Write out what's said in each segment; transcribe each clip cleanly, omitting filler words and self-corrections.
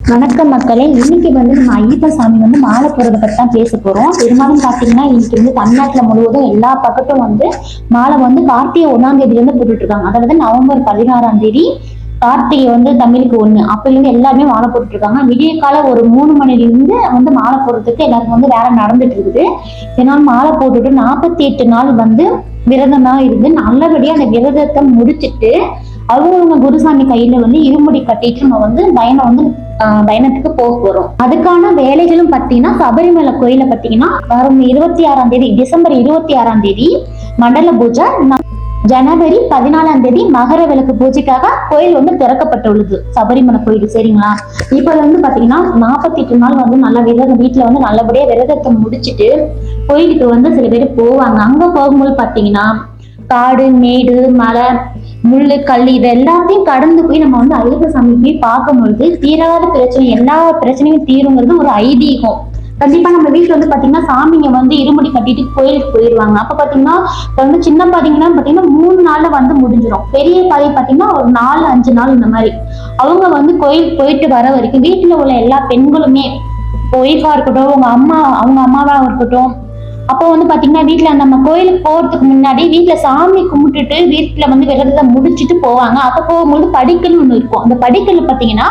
வணக்கம் மக்களே. இன்னைக்கு வந்து நம்ம ஐயப்ப சாமி வந்து மாலை போறதை பத்தி தான் பேச போறோம். பெரும்பாலும் பாத்தீங்கன்னா இன்னைக்கு வந்து தமிழ்நாட்டுல முழுவதும் எல்லா பக்கத்தும் வந்து மாலை வந்து கார்த்திகை 1ஆம் தேதியில இருந்து போட்டுட்டு இருக்காங்க. அதாவது நவம்பர் 16ஆம் தேதி கார்த்திகை வந்து தமிழுக்கு 1 அப்பல இருந்து எல்லாருமே மாலை போட்டுட்டு இருக்காங்க. விடிய கால ஒரு 3 மணில இருந்து வந்து மாலை போடுறதுக்கு எல்லாருக்கும் வந்து வேலை நடந்துட்டு இருக்குது. இதனால மாலை போட்டுட்டு 48 நாள் வந்து விரதம் தான் இருந்து நல்லபடியா அந்த விரதத்தை முடிச்சுட்டு அவங்கவுங்க குருசாமி கையில வந்து இருமுடி கட்டிட்டு நம்ம வந்து பயணத்துக்கு போக போறோம். அதுக்கான வேலைகளும் பாத்தீங்கன்னா சபரிமலை கோயில பாத்தீங்கன்னா வரும் 26ஆம் தேதி டிசம்பர் 26ஆம் தேதி மண்டல பூஜை, ஜனவரி 14ஆம் தேதி மகர விளக்கு பூஜைக்காக கோயில் வந்து திறக்கப்பட்டுள்ளது சபரிமலை கோயில். சரிங்களா? இப்ப வந்து பாத்தீங்கன்னா 48 நாள் வந்து நல்ல விரதம் வீட்டுல வந்து நல்லபடியா விரதத்தை முடிச்சுட்டு கோயிலுக்கு வந்து சில பேர் போவாங்க. அங்க போகும்போது பாத்தீங்கன்னா காடு மேடு மலை முள்ளு கல் இது எல்லாத்தையும் கடந்து போய் நம்ம வந்து ஐயப்ப சாமி போய் பார்க்கும் பொழுது தீராத பிரச்சனை எல்லா பிரச்சனையும் தீருங்கிறது ஒரு ஐதீகம். கண்டிப்பா நம்ம வீட்டுல வந்து பாத்தீங்கன்னா சாமிங்க வந்து இருமுடி கட்டிட்டு கோயிலுக்கு போயிடுவாங்க. அப்ப பாத்தீங்கன்னா இப்ப வந்து சின்ன பாத்தீங்கன்னா 3 நாள்ல வந்து முடிஞ்சிடும். பெரிய பாதை பாத்தீங்கன்னா ஒரு 4-5 நாள் இந்த மாதிரி அவங்க வந்து கோயிலுக்கு போயிட்டு வர வரைக்கும் வீட்டுல உள்ள எல்லா பெண்களுமே ஒய்ஃபா இருக்கட்டும் அவங்க அம்மாவா இருக்கட்டும், அப்போ வந்து பாத்தீங்கன்னா வீட்டுல நம்ம கோயிலுக்கு போறதுக்கு முன்னாடி வீட்டுல சாமி கும்பிட்டுட்டு வீட்டுல வந்து விரதத்தை முடிச்சுட்டு போவாங்க. அப்ப போகும்போது படிக்கல் ஒண்ணு இருக்கும். அந்த படிக்கல் பாத்தீங்கன்னா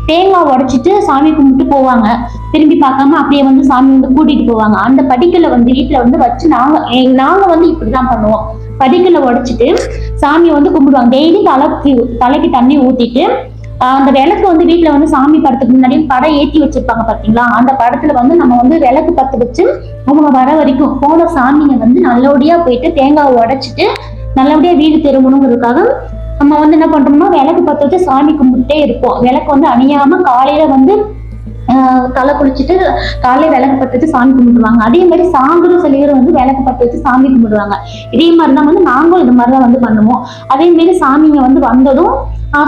தேங்காய் உடைச்சிட்டு சாமி கும்பிட்டு போவாங்க. திரும்பி பார்க்காம அப்படியே வந்து சாமி வந்து கூட்டிட்டு போவாங்க. அந்த படிக்கல்ல வந்து வீட்டுல வந்து வச்சு நாங்க வந்து இப்படிதான் பண்ணுவோம். படிக்கல்ல உடைச்சிட்டு சாமி வந்து கும்பிடுவாங்க. டெய்லி தலைக்கு தண்ணி ஊத்திட்டு அந்த விளக்கு வந்து வீட்டுல வந்து சாமி படத்துக்கு முன்னாடியும் படம் ஏற்றி வச்சிருப்பாங்க பாத்தீங்களா, அந்த படத்துல வந்து நம்ம வந்து விளக்கு பத்து வச்சு அவங்க வர வரைக்கும் போன சாமிங்க வந்து நல்லபடியா போயிட்டு தேங்காவை உடைச்சிட்டு நல்லபடியா வீடு திரும்பணுங்கிறதுக்காக நம்ம வந்து என்ன பண்றோம்னா விளக்கு பத்து வச்சு சாமி கும்பிட்டே இருப்போம். விளக்கு வந்து அணியாம காலையில வந்து தலை குளிச்சுட்டு காலையில விளக்கு பத்து வச்சு சாமி கும்பிடுவாங்க. அதே மாதிரி சாயந்தரம் சில பேர் வந்து விளக்கு பத்து வச்சு சாமி கும்பிடுவாங்க. இதே மாதிரிதான் வந்து நாங்களும் இது மாதிரிதான் வந்து பண்ணுவோம். அதே மாதிரி சாமிங்க வந்து வந்ததும்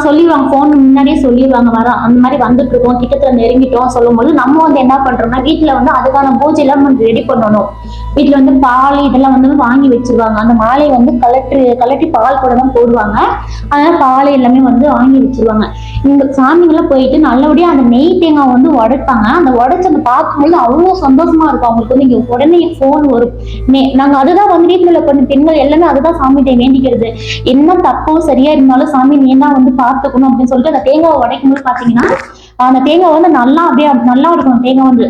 சொல்லிடுவாங்க, போன் முன்னாடியே சொல்லிடுவாங்க வரோம் அந்த மாதிரி வந்துட்டு இருக்கோம் கிட்டத்துல நெருங்கிட்டோம் சொல்லும்போது நம்ம வந்து என்ன பண்றோம்னா வீட்டுல வந்து அதுக்கான பூஜை எல்லாம் வந்து ரெடி பண்ணணும். வீட்டுல வந்து பால் இதெல்லாம் வந்து வாங்கி வச்சிருவாங்க. அந்த மாலையை வந்து கலட்டி பால் கூட தான் போடுவாங்க. அதனால பாலை எல்லாமே வந்து வாங்கி வச்சிருவாங்க. இந்த சாமிங்கெல்லாம் போயிட்டு நல்லபடியா அந்த நெய் தேங்காய் வந்து உடைப்பாங்க. அந்த உடைச்சு அந்த பார்க்கும்போது அவ்வளவு சந்தோஷமா இருக்கும். அவங்களுக்கு வந்து இங்க உடனே போன் வரும். நாங்க அதுதான் வந்து வீட்டுல உள்ள கொஞ்சம் பெண்கள் எல்லாமே அதுதான் சாமிகிட்ட வேண்டிக்கிறது. என்ன தப்போ சரியா இருந்தாலும் சாமி நீ தான் வந்து பார்த்துக்கணும் அப்படின்னு சொல்லிட்டு அந்த தேங்காவை உடைக்கும் போது பாத்தீங்கன்னா அந்த தேங்காய் வந்து நல்லா அப்படியே நல்லா இருக்கும். தேங்காய் வந்து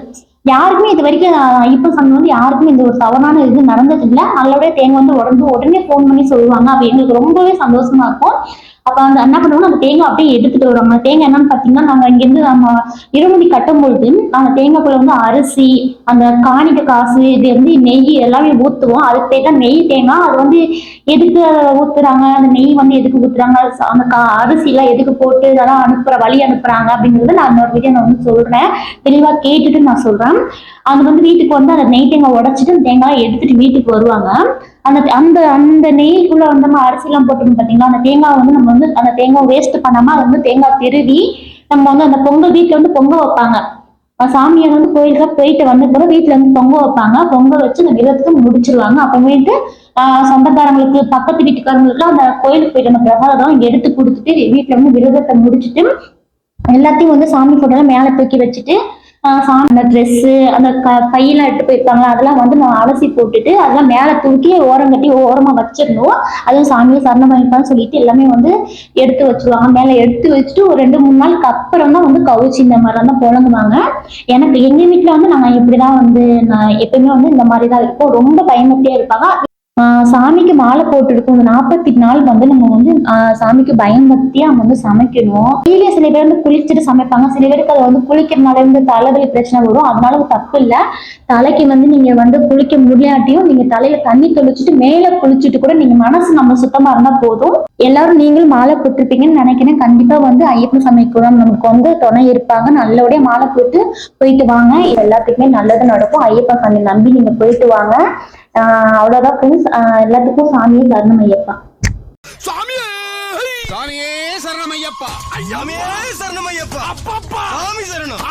யாருக்குமே இது வரைக்கும் ஐயப்பன் சாமி வந்து யாருக்குமே இந்த ஒரு தவறான இது நடந்தது இல்லை. நல்லபடியா தேங்காய் வந்து உடனே போன் பண்ணி சொல்லுவாங்க. அப்ப எங்களுக்கு ரொம்பவே சந்தோஷமா இருக்கும். அப்ப அந்த என்ன பண்ணுவோம், அந்த தேங்காய் அப்படியே எடுத்துட்டு வருவாங்க. தேங்காய் என்னன்னு பாத்தீங்கன்னா நாங்க இங்கிருந்து நம்ம இருமுடி கட்டும் பொழுது அந்த தேங்காய்க்குள்ள வந்து அரிசி அந்த காணிக்க காசு இது வந்து நெய் எல்லாமே ஊத்துவோம். அதுக்கு பேர் தான் நெய் தேங்காய். அது வந்து எதுக்கு ஊத்துறாங்க, அந்த நெய் வந்து எதுக்கு ஊத்துறாங்க, அந்த அரிசி எல்லாம் எதுக்கு போட்டு இதெல்லாம் வழி அனுப்புறாங்க அப்படிங்கறத நான் இன்னொரு வீடியோ நான் வந்து சொல்றேன். தெளிவா கேட்டுட்டு நான் சொல்றேன். அது வந்து வீட்டுக்கு வந்து அந்த நெய் தேங்காய் உடைச்சிட்டு அந்த தேங்காய் எடுத்துட்டு வீட்டுக்கு வருவாங்க. அந்த அந்த அந்த நெய்க்குள்ள வந்து நம்ம அரிசி எல்லாம் போட்டு பாத்தீங்களா, அந்த தேங்காய் வந்து நம்ம வந்து அந்த தேங்காய் வேஸ்ட் பண்ணாம அது வந்து தேங்காய் திருவி நம்ம வந்து அந்த பொங்கல் வீட்டுல வந்து பொங்க வைப்பாங்க. சாமியை வந்து கோயிலுக்கு போயிட்டு வந்த பிறகு வீட்டுல வந்து பொங்க வைப்பாங்க. பொங்க வச்சு அந்த விரதத்துக்கு முடிச்சிருவாங்க. அப்புறமேட்டு சொந்தக்காரங்களுக்கு பக்கத்து வீட்டுக்காரங்களுக்கு அந்த கோயிலுக்கு போயிட்டு அந்த பிரசாதம் எடுத்து கொடுத்துட்டு வீட்டுல வந்து விரதத்தை முடிச்சுட்டு எல்லாத்தையும் வந்து சாமி போட்டோ மேல தூக்கி வச்சுட்டு சாமி அந்த ட்ரெஸ் அந்த பையெல்லாம் எடுத்து போயிருப்பாங்களா அதெல்லாம் வந்து நான் அலசி போட்டுட்டு அதெல்லாம் மேல தூக்கி ஓரம் கட்டி ஓரமா வச்சிடணும். அதுவும் சாமியை சரணம் பண்ணிப்பான்னு சொல்லிட்டு எல்லாமே வந்து எடுத்து வச்சிருவாங்க. மேல எடுத்து வச்சுட்டு ஒரு 2-3 நாளுக்கு அப்புறம் தான் வந்து கவுச்சி இந்த மாதிரிலாம் தான் புழங்குவாங்க. எனக்கு எங்க வீட்டுல வந்து நாங்க இப்படிதான் வந்து நான் எப்பவுமே வந்து இந்த மாதிரிதான் இருப்போம். ரொம்ப பயமத்தியா இருப்பாங்க. சாமிக்கு மாலை போட்டு இருக்கும். இந்த 48 நாள் வந்து நம்ம வந்து சாமிக்கு பயன்படுத்தியா நம்ம வந்து சமைக்கணும். வீட்லயே சில பேர் வந்து குளிச்சுட்டு சமைப்பாங்க. சில பேருக்கு அதை வந்து குளிக்கிறதுனால இருந்து தலைவலி பிரச்சனை வரும். அதனால தப்பு இல்லை. தலைக்கு வந்து நீங்க வந்து குளிக்க முடியாட்டியும் நீங்க தலையில தண்ணி தெளிச்சுட்டு மேல குளிச்சுட்டு கூட நீங்க மனசு நம்ம சுத்தமா இருந்தா போதும். எல்லாரும் நீங்களும் மாலை போட்டிருப்பீங்கன்னு நினைக்கிறேன். கண்டிப்பா வந்து ஐயப்பன் சாமி கூட நமக்கு வந்து துணை இருப்பாங்க. நல்லபடியா மாலை போயிட்டு வாங்க. இது எல்லாத்துக்குமே நல்லது நடக்கும். ஐயப்பன் சாமி நம்பி நீங்க போயிட்டு வாங்க. அவ்வளவுதான் ஃப்ரெண்ட்ஸ். எல்லாத்துக்கும் சாமியே சரணம் ஐயப்பா. சாமியே சரணம் ஐயப்பா. ஐயாமே சரணம் ஐயப்பா. அப்பப்பா சாமி சரணம்.